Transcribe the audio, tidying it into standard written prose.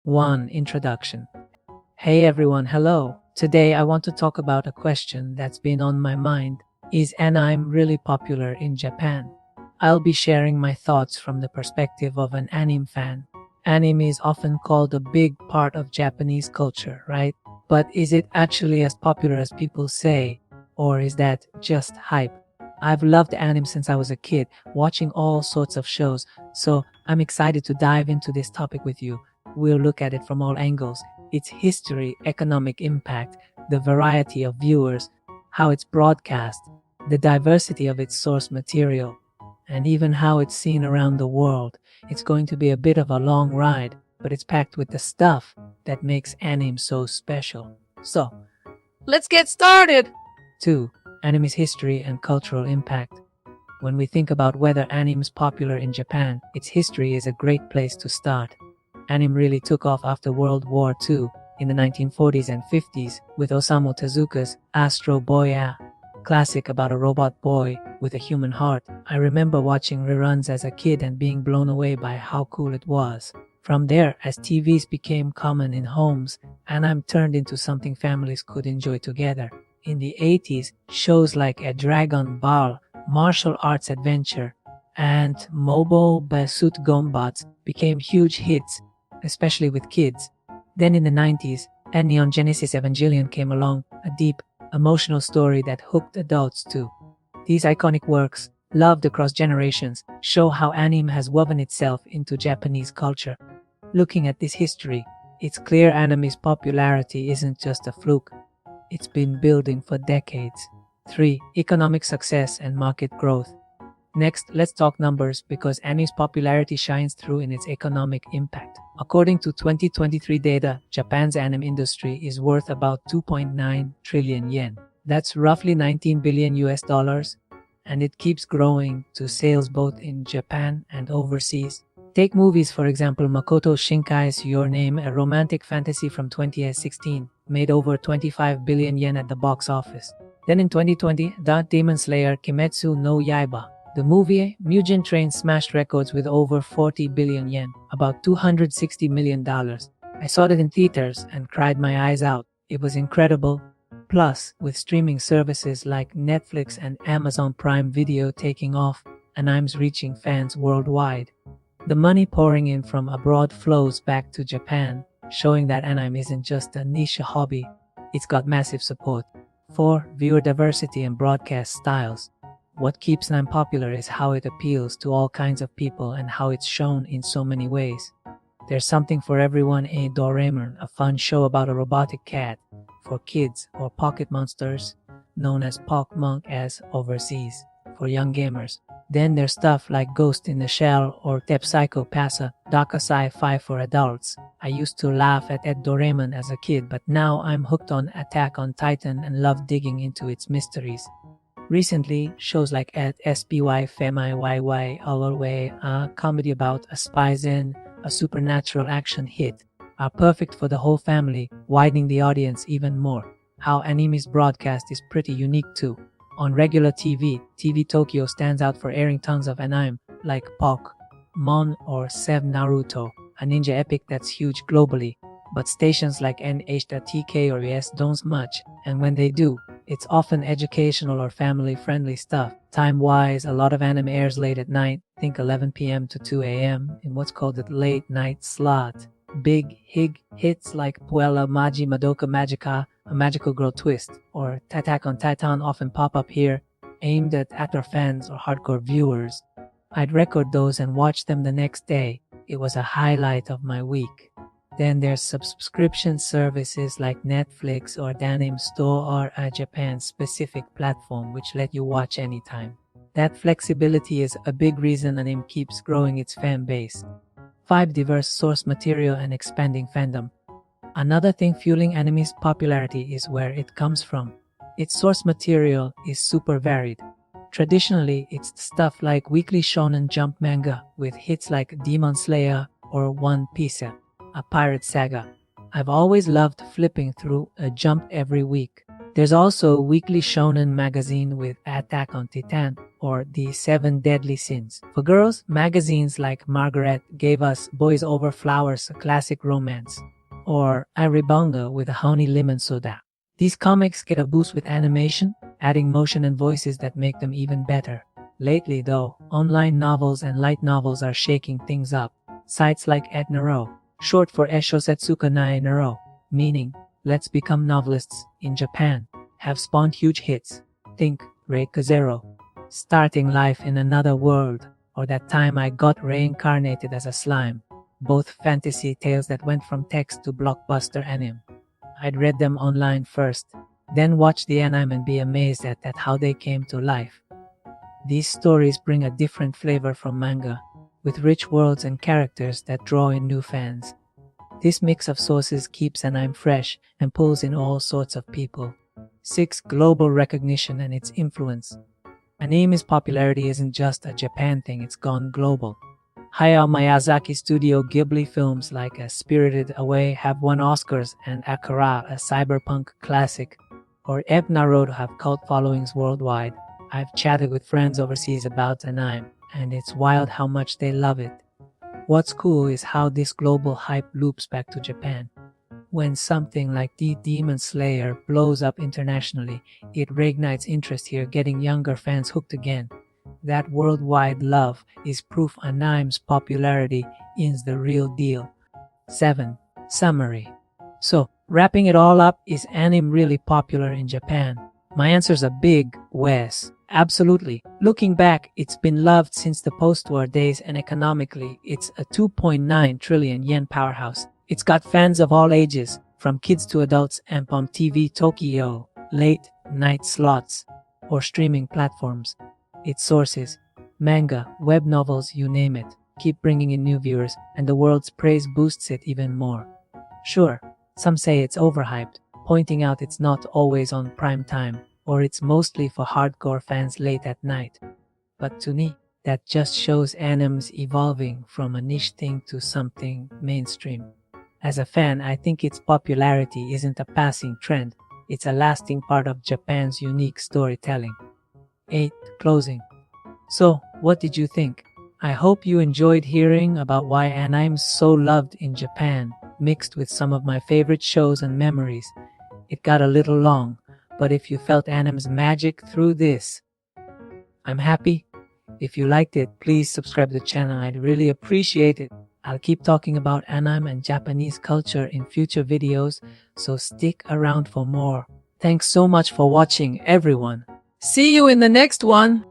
1. Introduction. Hey everyone, hello. Today I want to talk about a question that's been on my mind. Is anime really popular in Japan? I'll be sharing my thoughts from the perspective of an anime fan. Anime is often called a big part of Japanese culture, right? But is it actually as popular as people say? Or is that just hype? I've loved anime since I was a kid, watching all sorts of shows, so I'm excited to dive into this topic with you. We'll look at it from all angles: its history, economic impact, the variety of viewers, how it's broadcast, the diversity of its source material, and even how it's seen around the world. It's going to be a bit of a long ride, but it's packed with the stuff that makes anime so special. So, let's get started! 2. Anime's history and cultural impact. When we think about whether anime is popular in Japan, its history is a great place to start. Anime really took off after World War II in the 1940s and 50s with Osamu Tezuka's Astro Boy, a classic about a robot boy with a human heart. I remember watching reruns as a kid and being blown away by how cool it was. From there, as TVs became common in homes, anime turned into something families could enjoy together. In the 80s, shows like A Dragon Ball, martial arts adventure, and Mobile Suit Gombots became huge hits, especially with kids. Then in the 90s, Neon Genesis Evangelion came along, a deep, emotional story that hooked adults too. These iconic works, loved across generations, show how anime has woven itself into Japanese culture. Looking at this history, it's clear anime's popularity isn't just a fluke. It's been building for decades. 3. Economic success and market growth. Next, let's talk numbers because anime's popularity shines through in its economic impact. According to 2023 data, Japan's anime industry is worth about 2.9 trillion yen. That's roughly 19 billion US dollars, and it keeps growing to sales both in Japan and overseas. Take movies for example. Makoto Shinkai's Your Name, a romantic fantasy from 2016, made over 25 billion yen at the box office. Then in 2020, Demon Slayer Kimetsu no Yaiba, the movie Mugen Train, smashed records with over 40 billion yen, about $260 million. I saw it in theaters and cried my eyes out. It was incredible. Plus, with streaming services like Netflix and Amazon Prime Video taking off, anime's reaching fans worldwide. The money pouring in from abroad flows back to Japan, showing that anime isn't just a niche hobby, it's got massive support. 4. Viewer diversity and broadcast styles. What keeps anime popular is how it appeals to all kinds of people and how it's shown in so many ways. There's something for everyone. A Doraemon, a fun show about a robotic cat for kids, or Pocket Monsters, known as Pokemon as overseas, for young gamers. Then there's stuff like Ghost in the Shell or Tep Psycho Passa, dark sci-fi for adults. I used to laugh at Doraemon as a kid, but now I'm hooked on Attack on Titan and love digging into its mysteries. Recently, shows like at SPY Femi YY Way, a comedy about a spy's in a supernatural action hit, are perfect for the whole family, widening the audience even more. How anime's broadcast is pretty unique too. On regular TV, TV Tokyo stands out for airing tons of anime like Pokemon or Sev Naruto, a ninja epic that's huge globally. But stations like NH.TK or ES don't much, and when they do, it's often educational or family-friendly stuff. Time-wise, a lot of anime airs late at night, think 11 p.m. to 2 a.m. in what's called the late night slot. Big hits like Puella Magi Madoka Magica, a magical girl twist, or Attack on Titan often pop up here, aimed at actor fans or hardcore viewers. I'd record those and watch them the next day. It was a highlight of my week. Then there's subscription services like Netflix or Anime Store or a Japan-specific platform which let you watch anytime. That flexibility is a big reason anime keeps growing its fan base. 5. Diverse source material and expanding fandom. Another thing fueling anime's popularity is where it comes from. Its source material is super varied. Traditionally, it's stuff like Weekly Shonen Jump manga with hits like Demon Slayer or One Piece, a pirate saga. I've always loved flipping through a Jump every week. There's also a weekly shonen magazine with Attack on Titan or The Seven Deadly Sins. For girls, magazines like Margaret gave us Boys Over Flowers, a classic romance, or Aribanga with a honey lemon soda. These comics get a boost with animation, adding motion and voices that make them even better. Lately though, online novels and light novels are shaking things up. Sites like Etnaro, short for Eshosetsuka Nai Naro, meaning Let's Become Novelists in Japan, have spawned huge hits. Think Raid Kazero, Starting Life in Another World, or That Time I Got Reincarnated as a Slime. Both fantasy tales that went from text to blockbuster anime. I'd read them online first, then watch the anime and be amazed at how they came to life. These stories bring a different flavor from manga, with rich worlds and characters that draw in new fans. This mix of sources keeps anime fresh and pulls in all sorts of people. 6. Global recognition and its influence. Anime's popularity isn't just a Japan thing, it's gone global. Hayao Miyazaki's Studio Ghibli films like Spirited Away have won Oscars, and Akira, a cyberpunk classic, or Eb Naruto have cult followings worldwide. I've chatted with friends overseas about anime, and it's wild how much they love it. What's cool is how this global hype loops back to Japan. When something like The Demon Slayer blows up internationally, it reignites interest here, getting younger fans hooked again. That worldwide love is proof anime's popularity is the real deal. 7. Summary. So, wrapping it all up, is anime really popular in Japan? My answer's a big yes. Absolutely. Looking back, it's been loved since the post-war days, and economically, it's a 2.9 trillion yen powerhouse. It's got fans of all ages, from kids to adults, and on TV Tokyo, late night slots, or streaming platforms. Its sources, manga, web novels, you name it, keep bringing in new viewers, and the world's praise boosts it even more. Sure, some say it's overhyped, pointing out it's not always on prime time, or it's mostly for hardcore fans late at night. But to me, that just shows anime's evolving from a niche thing to something mainstream. As a fan, I think its popularity isn't a passing trend, it's a lasting part of Japan's unique storytelling. 8. Closing. So, what did you think? I hope you enjoyed hearing about why anime's so loved in Japan, mixed with some of my favorite shows and memories. It got a little long, but if you felt anime's magic through this, I'm happy. If you liked it, please subscribe to the channel. I'd really appreciate it. I'll keep talking about anime and Japanese culture in future videos, so stick around for more. Thanks so much for watching, everyone. See you in the next one!